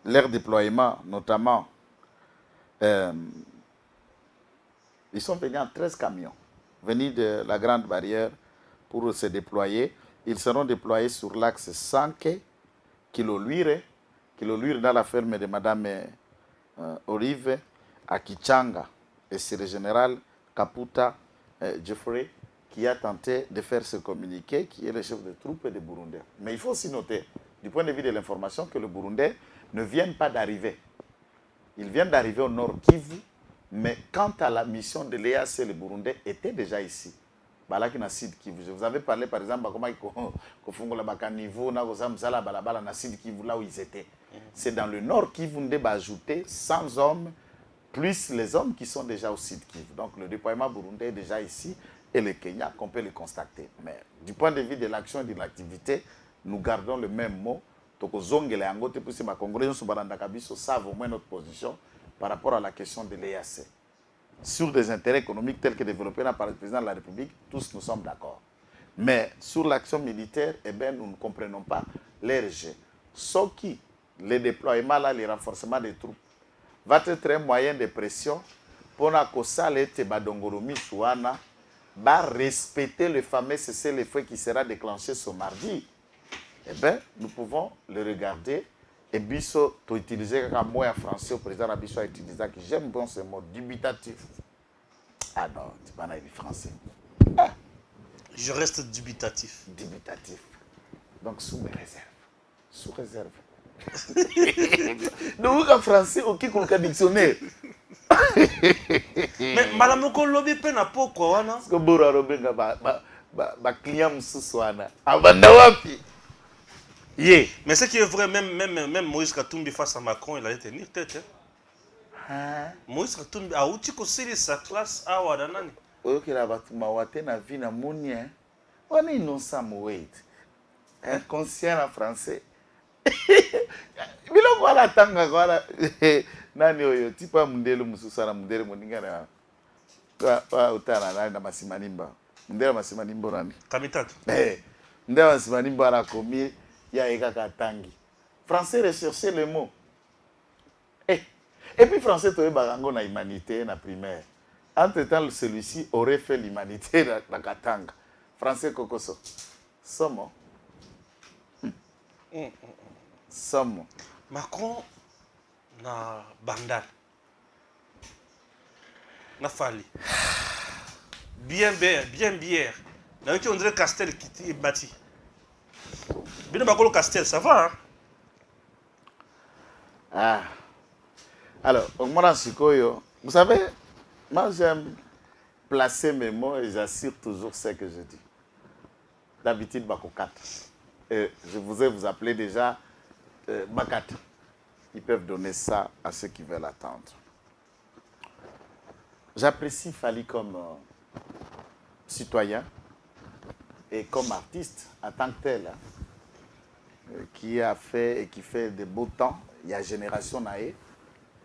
Leur déploiement, notamment, ils sont venus en 13 camions, venus de la Grande Barrière pour se déployer. Ils seront déployés sur l'axe Sanke, Kiloluire dans la ferme de Madame Olive, à Kichanga. Et c'est le général Kaputa Geoffrey qui a tenté de faire ce communiqué, qui est le chef de troupes des Burundais. Mais il faut aussi noter, du point de vue de l'information, que les Burundais ne viennent pas d'arriver. Ils viennent d'arriver au nord Kivu, mais quant à la mission de l'EAC, les Burundais étaient déjà ici. Je vous avais parlé par exemple comment là où ils étaient. C'est dans le nord Kivu ont ajouté 100 hommes, plus les hommes qui sont déjà au sud Kivu. Donc le déploiement burundais est déjà ici et le Kenya, qu'on peut le constater. Mais du point de vue de l'action et de l'activité, nous gardons le même mot. Les Congolais savent au moins notre position par rapport à la question de l'EAC. Sur des intérêts économiques tels que développés par le président de la République, tous nous sommes d'accord. Mais sur l'action militaire, eh bien, nous ne comprenons pas les jeux. Sauf qui, les déploiements, là, les renforcements des troupes, va être un moyen de pression pour que ça, les Tebadongoromi, Souana, va respecter le fameux cessez-le-feu qui sera déclenché ce mardi. Eh bien, nous pouvons le regarder. Et Bisso, tu utilises un mot en français, au président Rabisso a utilisé, que j'aime bien ce mot, dubitatif. Ah non, tu n'es pas français. Ah. Je reste dubitatif. Dubitatif. Donc, sous mes réserves. Sous réserve. Donc, en français, au qui qu'on dictionnaire. Mais malamoko lobby pe na poko wana. Parce que Bora Robenga ba client msuswana. Abanda wapi? Yeah. Mais ce qui est vrai, même Moïse Katumbi face à Macron, il allait tenir tête. Hein? Moïse Katumbi a outi kosili sa classe a wadanani. Ok, la batuma wate na vie na moni hein. On est innocent wait. Inconscient en français. Bilo kwa la tanga kwa la nani oyo tipa mundelo mususana mundele moningana. Kwa utana nani na masimanimba. Mundele masimanimbo nani? Kamitatu. Mundele masimanimba na komi ya ekaka tangi. Français rechercher le mot. Et puis français toye barango na humanité na primaire. Entre-temps celui-ci aurait fait l'humanité na katanga. Français kokoso. Somo. Somo. Macron na bandal. Na fali. Bien bière. Na qui on dirait Castel qui est bâti. Bien Bakolo Castel, ça va hein? Ah. Alors, vous savez, moi j'aime placer mes mots et j'assure toujours ce que je dis. D'habitude, Bakokat. Je vous appelez déjà Bakat. Ils peuvent donner ça à ceux qui veulent attendre. J'apprécie Fali comme citoyen et comme artiste en tant que tel, qui a fait et qui fait de beaux temps. Il y a génération naïe.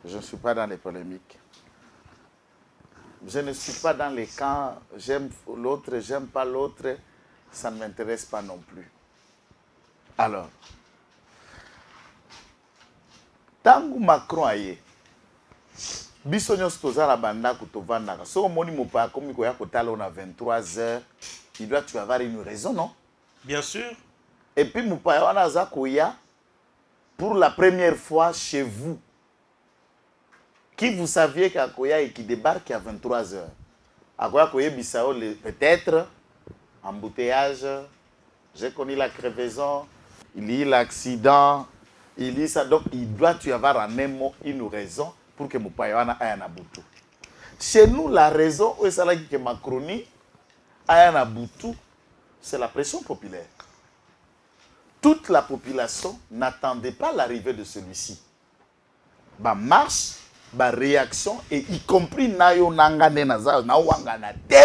Je ne suis pas dans les polémiques. Je ne suis pas dans les camps, j'aime l'autre, j'aime pas l'autre. Ça ne m'intéresse pas non plus. Alors, tangu Macron aye, biso nyonso tozala banda kutovanda. So omoni mopa komi koya kotala on a 23h, il doit tu avoir une raison, non? Bien sûr. Et puis mopa wana za koya pour la première fois chez vous. Qui vous saviez qu'Akoya et qui débarque à 23h. Akoya Koye Bissau, peut-être, embouteillage, j'ai connu la crevaison, il y a l'accident, il y a ça. Donc, il doit y avoir en un mot une raison pour que Moupayana ait un aboutou. Chez nous, la raison, où est-ce que Macronie a un aboutou, c'est la pression populaire. Toute la population n'attendait pas l'arrivée de celui-ci. Bah, marche. ba réaction et y compris nayo nangane naza na wangana te.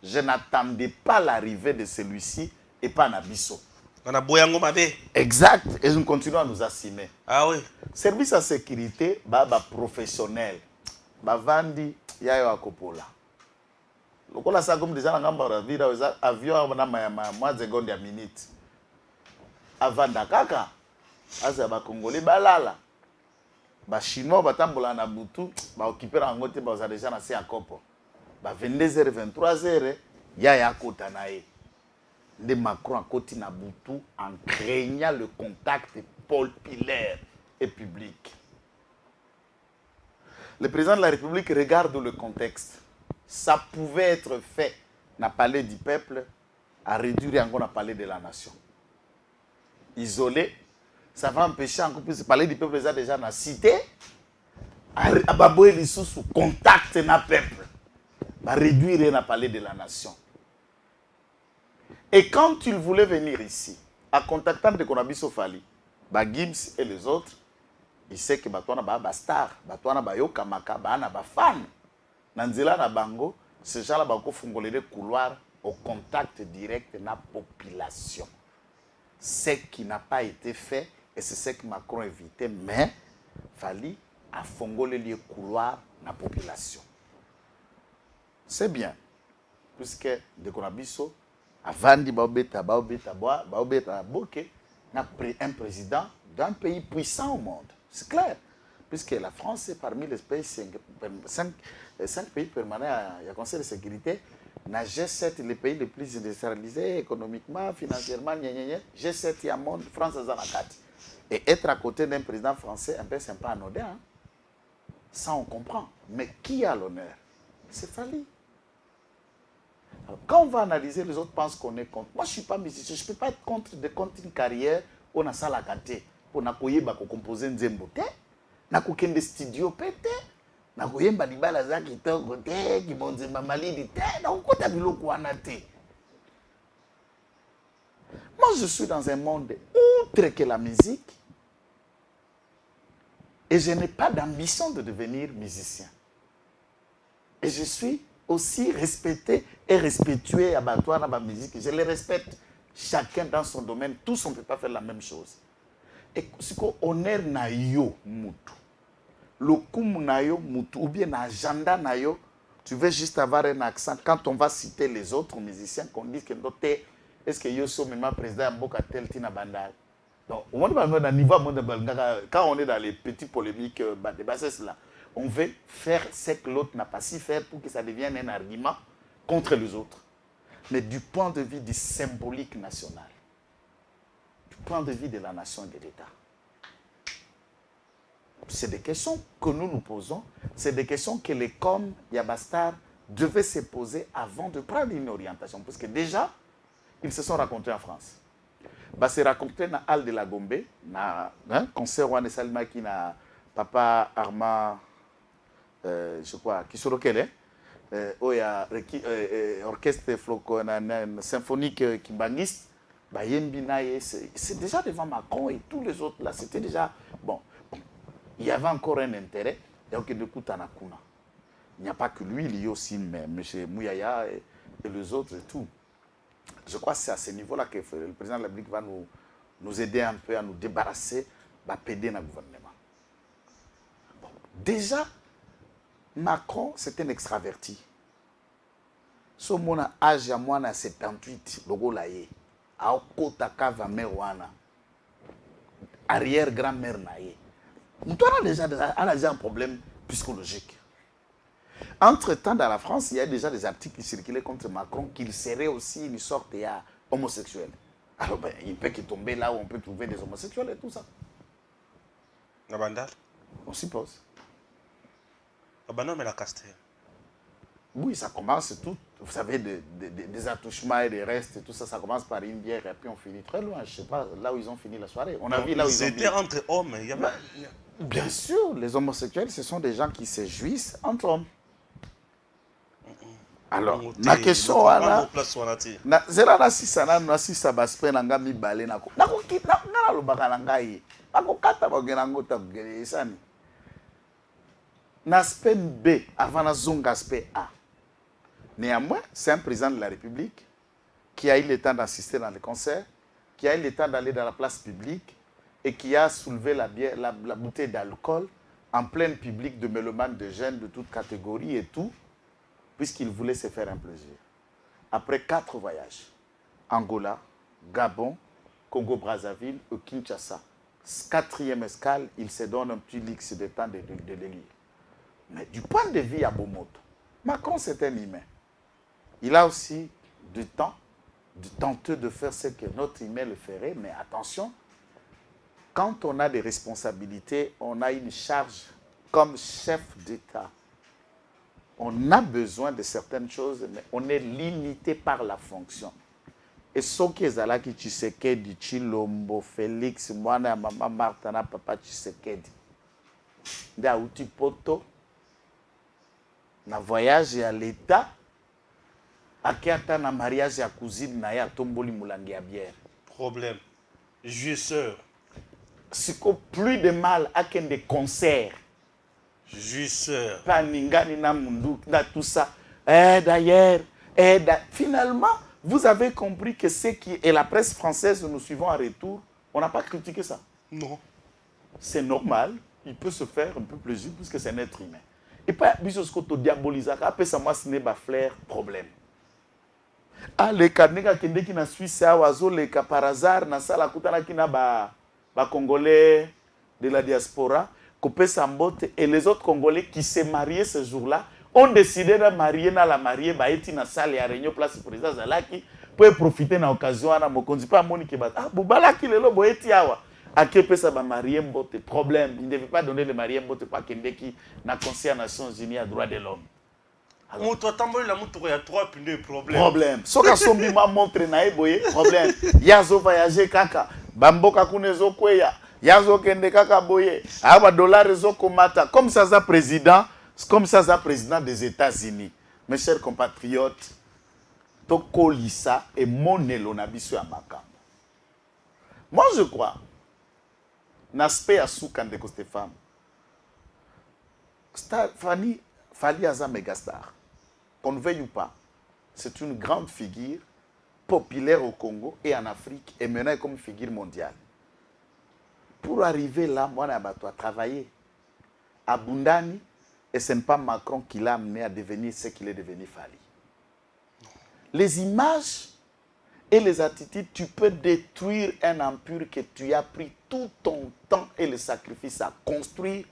Je n'attendais pas l'arrivée de celui-ci et pas Nabiso. On a boyango mabe. Exact, et nous continuons à nous assumer. Ah oui. Service à sécurité, baba professionnel. Bavandi yayo akopola. Lokola ça comme déjà ngamba ravira avion na ma seconde ya minute. Avanda kaka. Asa ba congolais balala. Ba chinois batambola na butu, ba occuper en te ba déjà na se akopo. Ba 22h 23h yaya kota na ye. De Macron à côté na butu en craignant le contact populaire et public. Le président de la République regarde le contexte. Ça pouvait être fait dans le palais du peuple à réduire encore le palais de la nation. Isolé, ça va empêcher encore plus le palais du peuple déjà dans la cité à babouer les sous contact dans le peuple, à réduire le palais de la nation. Et quand il voulait venir ici, en contactant de Konabiso Fali, Gims et les autres, il sait que Batouana ba star, Batouana ba yoka maka, ba fan. Nanzela na bango, ces gens-là bango fongolé des couloirs au contact direct de la population. Ce qui n'a pas été fait et c'est ce que Macron évitait, mais Fali a fongolé les couloirs de la population. C'est bien, puisque de Konabiso, avant de un président d'un pays puissant au monde. C'est clair. Puisque la France est parmi les pays 5 pays permanents à Conseil de sécurité. Na G7, les pays les plus industrialisés économiquement, financièrement, G7, il y a monde, France est dans la carte. Et être à côté d'un président français, un peu sympa anodin, hein? Ça on comprend. Mais qui a l'honneur? C'est Fali. Alors, quand on va analyser, les autres pensent qu'on est contre. Moi, je ne suis pas musicien. Je ne peux pas être contre une carrière où on a ça la gâté. Pour composer un zembote. On a des studios pété. On a des balazas qui sont côté, qui vont dire malidi. On a des Moi, je suis dans un monde outre que la musique. Et je n'ai pas d'ambition de devenir musicien. Et je suis aussi respecté et respectueux à la musique. Je les respecte chacun dans son domaine. Tous, on ne peut pas faire la même chose. Et ce qu'on est na yo mutu, le kum na yo mutu, ou bien l'agenda na yo, tu veux juste avoir un accent. Quand on va citer les autres musiciens, qu'on dit que est-ce que yo sommes même président Mboka tel tina bandal. Donc, quand on est dans les petites polémiques, là, on veut faire ce que l'autre n'a pas si fait pour que ça devienne un argument contre les autres. Mais du point de vue du symbolique national, du point de vue de la nation et de l'État, c'est des questions que nous nous posons, c'est des questions que les com Yabastar devaient se poser avant de prendre une orientation. Parce que déjà, ils se sont rencontrés en France. Ils se sont rencontrés dans la Halle de la Gombe, dans un concert Rwanda Salma qui n'a Papa Armand. Je crois, qui sont quel orchestre symphonique kimbangiste, c'est déjà devant Macron et tous les autres là, c'était déjà bon. Il y avait encore un intérêt, donc de coup Tanakuna. Il n'y a pas que lui, il y a aussi M. Mouyaya et les autres et tout. Je crois que c'est à ce niveau-là que le président de la République va nous aider un peu à nous débarrasser, va péder dans le gouvernement. Bon. Déjà, Macron, c'est un extraverti. So mon âge à moi, 78, logo laye. A kota kava merwana. Arrière-grand-mère naye. On a déjà un problème psychologique. Entre-temps, dans la France, il y a déjà des articles qui circulaient contre Macron qu'il serait aussi une sorte d'homosexuel. Alors, ben, il peut tomber là où on peut trouver des homosexuels et tout ça. Nabandal? On s'y pose. Ah ben non, mais la Castel. Oui, ça commence tout. Vous savez, des attouchements et des restes, et tout ça, ça commence par une bière et puis on finit très loin. Je ne sais pas, là où ils ont fini la soirée. On a vu là où ils ont C'était entre hommes. Il y avait... Bien sûr, les homosexuels, ce sont des gens qui se jouissent entre hommes. Alors, la question là, c'est là si ça n'a si ça va se faire dans mi balé na ko. Na ko kita na lo baka na ngai. Ba ko kata ba gena ngota gere sani. L'aspect B avant la zone aspect A. Néanmoins, c'est un président de la République qui a eu le temps d'assister dans les concerts, qui a eu le temps d'aller dans la place publique et qui a soulevé la bouteille d'alcool en plein public de mélomanes, de jeunes de toutes catégories et tout, puisqu'il voulait se faire un plaisir. Après 4 voyages, Angola, Gabon, Congo-Brazzaville et Kinshasa, 4e escale, il se donne un petit luxe de temps de l'élire. Mais du point de vue à Bomoto, Macron c'est un humain. Il a aussi du temps de tenter de faire ce que notre humain le ferait, mais attention, quand on a des responsabilités, on a une charge comme chef d'État. On a besoin de certaines choses, mais on est limité par la fonction. Et ce qui est là, qui Tshisekedi, Chilombo, Félix, moi, maman Martha, papa Tshisekedi. Nda uti poto, na voyage à l'État, akiata na mariage à cousine na ya tomboli mulangi ya bière. Problème. Juisseur. C'est que plus de mal à qu'un des concerts. Juisseur. Pas ningani na mundu, na tout ça. D'ailleurs, finalement, vous avez compris que ce qui est la presse française, nous suivons en retour, on n'a pas critiqué ça. Non. C'est normal, il peut se faire un peu plaisir puisque c'est un être humain. Et pas ce que tu diabolises, après ça, moi, ce n'est pas flair, problème. Ah, les carnets qui sont en Suisse, les cas par hasard, na sala kutana qui na ba Congolais de la diaspora, coupé Sambote, et les autres Congolais qui s'est mariés ce jour-là, ont décidé de marier na la mariée, ba eti na salle ya réunion place président Zalaki, pour profiter na occasion na mokonzi pas monique bat. Ah, Boubalaki lelo bo eti awa. À qui peut ça ba marier mbote problème, il ne devait pas donner le marié mbote pour Kendeki na Conseil des Nations Unies à droits de l'homme. On doit t'envoyer la moto, il y a 3 pneus, problème. Problème. Ce que sombi m'a montré na eboye, problème. Yazo voyager kaka, bamboka kunezo kweya, yazo kende kaka boye, aba dollar zo komata, comme ça président. Comme ça, président des États-Unis. Mes chers compatriotes, Tokolisa et Monelo Nabisu Amakam. Moi, je crois, n'aspect à Soukan de Stéphane, Fanny Fali Aza Megastar, qu'on ne veuille ou pas, c'est une grande figure populaire au Congo et en Afrique et maintenant comme figure mondiale. Pour arriver là, moi, je travailler à Bundani. Et ce n'est pas Macron qui l'a amené à devenir ce qu'il est devenu Fali. Les images et les attitudes, tu peux détruire un empire que tu as pris tout ton temps et le sacrifice à construire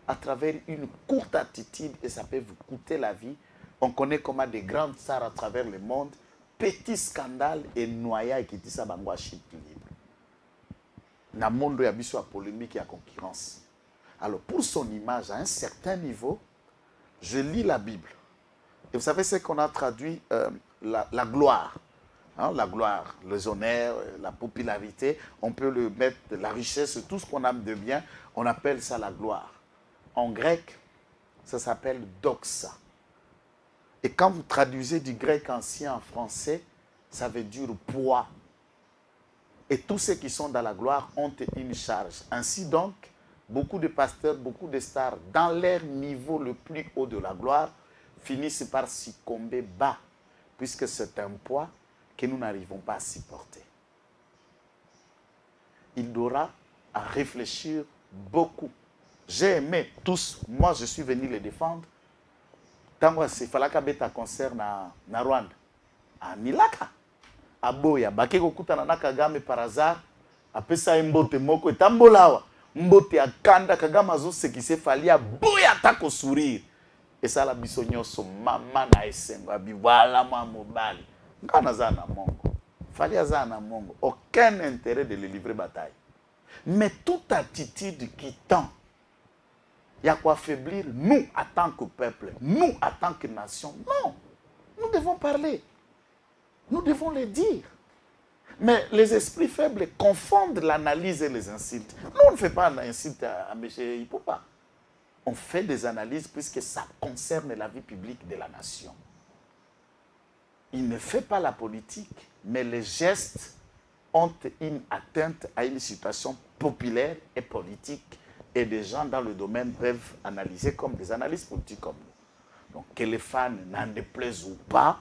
à travers une courte attitude et ça peut vous coûter la vie. On connaît comment des grandes stars à travers le monde, petits scandales et noyades qui disent ça bangwa chute libre. Dans le monde, il y a une polémique et la concurrence. Alors, pour son image, à un certain niveau, je lis la Bible. Et vous savez, c'est qu'on a traduit la gloire. Hein, la gloire, les honneurs, la popularité. On peut le mettre, la richesse, tout ce qu'on a de bien. On appelle ça la gloire. En grec, ça s'appelle doxa. Et quand vous traduisez du grec ancien en français, ça veut dire poids. Et tous ceux qui sont dans la gloire ont une charge. Ainsi donc, beaucoup de pasteurs, beaucoup de stars, dans leur niveau le plus haut de la gloire, finissent par succomber bas, puisque c'est un poids que nous n'arrivons pas à supporter. Il aura à réfléchir beaucoup. J'ai aimé tous, moi je suis venu les défendre. Tango il fallait qu'il un concert na Rwanda. À Milaka. À Boya, Bakeko Kutana na Kagame par hasard, après ça mbote moko et tambolawa. Mbote ya kanda Kagame azo ce qui s'est fallu à Boya tako sourire. Et ça la bisogno so mama na esenga biwala ma mobali. Ngana za na mongo. Fallait za na mongo. Aucun intérêt de le livrer bataille. Mais toute attitude qui tend, il y a quoi affaiblir nous en tant que peuple, nous en tant que nation. Non, nous devons parler. Nous devons le dire. Mais les esprits faibles confondent l'analyse et les insultes. Nous, on ne fait pas d'insultes à M. Hipopa. On fait des analyses puisque ça concerne la vie publique de la nation. Il ne fait pas la politique, mais les gestes ont une atteinte à une situation populaire et politique et des gens dans le domaine peuvent analyser comme des analystes politiques comme nous. Donc, que les fans n'en déplaisent ou pas,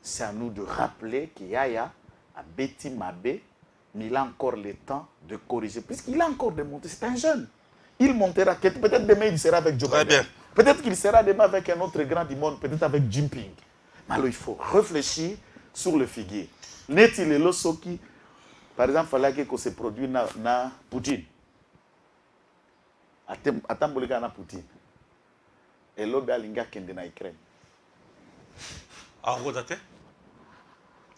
c'est à nous de rappeler qu'Yaya a Betty Mabé, mais il a encore le temps de corriger. Puisqu'il a encore démonté, c'est un jeune. Il montera, peut-être demain il sera avec Joe Biden. Peut-être qu'il sera demain avec un autre grand du monde, peut-être avec Jinping. Mais alors il faut réfléchir sur le figuier. N'est-il le Soki, par exemple, il fallait que se produise na Poutine. Attends, na Poutine. Et l'autre alinga kende na Ukraine.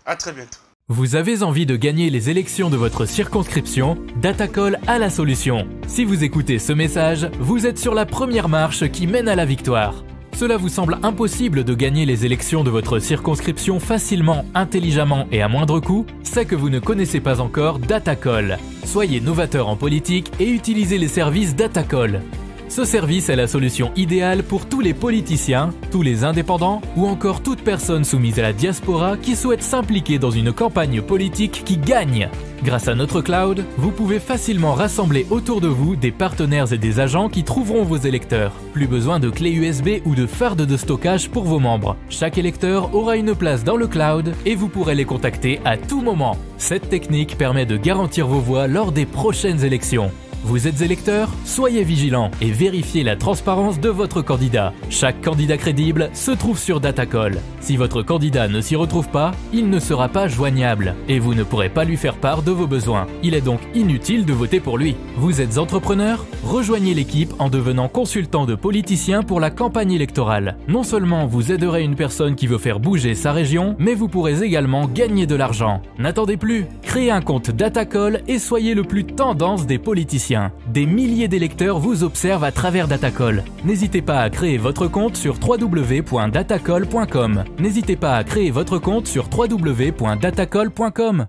À très bientôt. Vous avez envie de gagner les élections de votre circonscription? Datacol a la solution. Si vous écoutez ce message, vous êtes sur la première marche qui mène à la victoire. Cela vous semble impossible de gagner les élections de votre circonscription facilement, intelligemment et à moindre coût? C'est que vous ne connaissez pas encore Datacol. Soyez novateur en politique et utilisez les services Datacol. Ce service est la solution idéale pour tous les politiciens, tous les indépendants ou encore toute personne soumise à la diaspora qui souhaite s'impliquer dans une campagne politique qui gagne. Grâce à notre cloud, vous pouvez facilement rassembler autour de vous des partenaires et des agents qui trouveront vos électeurs. Plus besoin de clés USB ou de fardes de stockage pour vos membres. Chaque électeur aura une place dans le cloud et vous pourrez les contacter à tout moment. Cette technique permet de garantir vos voix lors des prochaines élections. Vous êtes électeur? Soyez vigilant et vérifiez la transparence de votre candidat. Chaque candidat crédible se trouve sur Datacol. Si votre candidat ne s'y retrouve pas, il ne sera pas joignable et vous ne pourrez pas lui faire part de vos besoins. Il est donc inutile de voter pour lui. Vous êtes entrepreneur? Rejoignez l'équipe en devenant consultant de politiciens pour la campagne électorale. Non seulement vous aiderez une personne qui veut faire bouger sa région, mais vous pourrez également gagner de l'argent. N'attendez plus, créez un compte Datacol et soyez le plus tendance des politiciens. Des milliers d'électeurs vous observent à travers Datacol. N'hésitez pas à créer votre compte sur www.datacol.com. N'hésitez pas à créer votre compte sur www.datacol.com.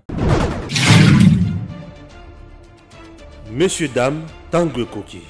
Messieurs, dames, Tanguy Koki.